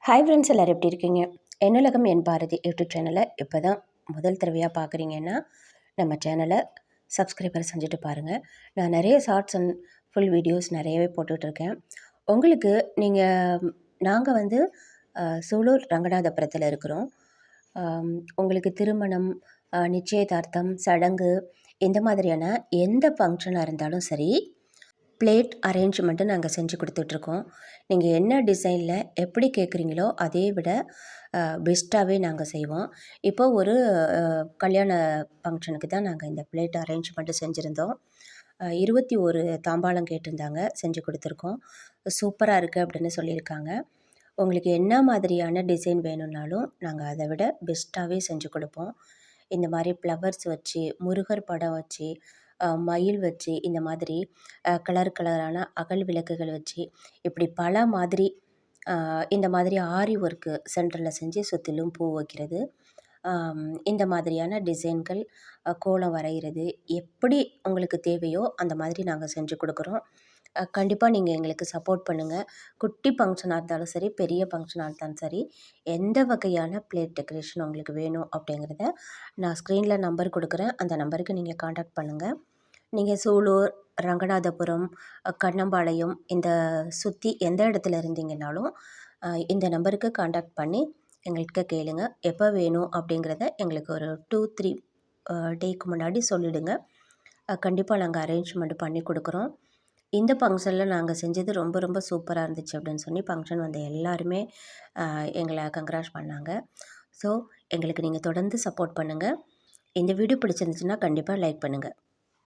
Hi friends, எல்லோரும் எப்படி இருக்கீங்க? என்னுலகம் என் பாரதி யூடியூப் சேனலை இப்போ தான் முதல் தடவையாக பார்க்குறீங்கன்னா நம்ம சேனலை சப்ஸ்கிரைபர் செஞ்சுட்டு பாருங்கள். நான் நிறைய ஷார்ட்ஸ் அண்ட் ஃபுல் வீடியோஸ் நிறையவே போட்டுட்ருக்கேன். உங்களுக்கு நாங்கள் வந்து சூலூர் ரங்கநாதபுரத்தில் இருக்கிறோம். உங்களுக்கு திருமணம், நிச்சயதார்த்தம், சடங்கு இந்த மாதிரியான எந்த ஃபங்க்ஷனாக இருந்தாலும் சரி, பிளேட் அரேஞ்ச்மெண்ட்டு நாங்கள் செஞ்சு கொடுத்துட்ருக்கோம். நீங்கள் என்ன டிசைனில் எப்படி கேட்குறீங்களோ அதே விட பெஸ்ட்டாகவே நாங்கள் செய்வோம். இப்போ ஒரு கல்யாண ஃபங்க்ஷனுக்கு தான் நாங்கள் இந்த பிளேட் அரேஞ்ச்மெண்ட்டு செஞ்சுருந்தோம். 21 தாம்பாளம் கேட்டிருந்தாங்க, செஞ்சு கொடுத்துருக்கோம். சூப்பராக இருக்குது அப்படின்னு சொல்லியிருக்காங்க. உங்களுக்கு என்ன மாதிரியான டிசைன் வேணும்னாலும் நாங்கள் அதை விட பெஸ்ட்டாகவே செஞ்சு கொடுப்போம். இந்த மாதிரி ஃப்ளவர்ஸ் வச்சு, முருகர் படம் வச்சு, மயில் வச்சு, இந்த மாதிரி கலர் கலரான அகல் விளக்குகள் வச்சு, இப்படி பல மாதிரி இந்த மாதிரி ஆரி ஒர்க்கு சென்டரில் செஞ்சு சுற்றிலும் பூ வைக்கிறது, இந்த மாதிரியான டிசைன்கள், கோலம் வரைகிறது, எப்படி உங்களுக்கு தேவையோ அந்த மாதிரி நாங்கள் செஞ்சு கொடுக்குறோம். கண்டிப்பாக நீங்கள் எங்களுக்கு சப்போர்ட் பண்ணுங்கள். குட்டி ஃபங்க்ஷனாக இருந்தாலும் சரி, பெரிய ஃபங்க்ஷனாக இருந்தாலும் சரி, எந்த வகையான பிளேட் டெக்கரேஷன் உங்களுக்கு வேணும் அப்படிங்கிறத நான் ஸ்க்ரீனில் நம்பர் கொடுக்குறேன். அந்த நம்பருக்கு நீங்கள் காண்டாக்ட் பண்ணுங்கள். நீங்கள் சூலூர், ரங்கநாதபுரம், கண்ணம்பாளையம் இந்த சுற்றி எந்த இடத்துல இருந்தீங்கன்னாலும் இந்த நம்பருக்கு காண்டாக்ட் பண்ணி எங்கள்கிட்ட கேளுங்க. எப்போ வேணும் அப்படிங்கிறத எங்களுக்கு ஒரு 2-3 டேக்கு முன்னாடி சொல்லிவிடுங்க. கண்டிப்பாக நாங்கள் அரேஞ்ச்மெண்ட் பண்ணி கொடுக்குறோம். இந்த ஃபங்க்ஷனில் நாங்கள் செஞ்சது ரொம்ப ரொம்ப சூப்பராக இருந்துச்சு அப்படின்னு சொல்லி ஃபங்க்ஷன் வந்த எல்லாருமே எங்களை கங்க்ராட் பண்ணாங்க. ஸோ எங்களுக்கு நீங்கள் தொடர்ந்து சப்போர்ட் பண்ணுங்கள். இந்த வீடியோ பிடிச்சிருந்துச்சுன்னா கண்டிப்பாக லைக் பண்ணுங்கள்.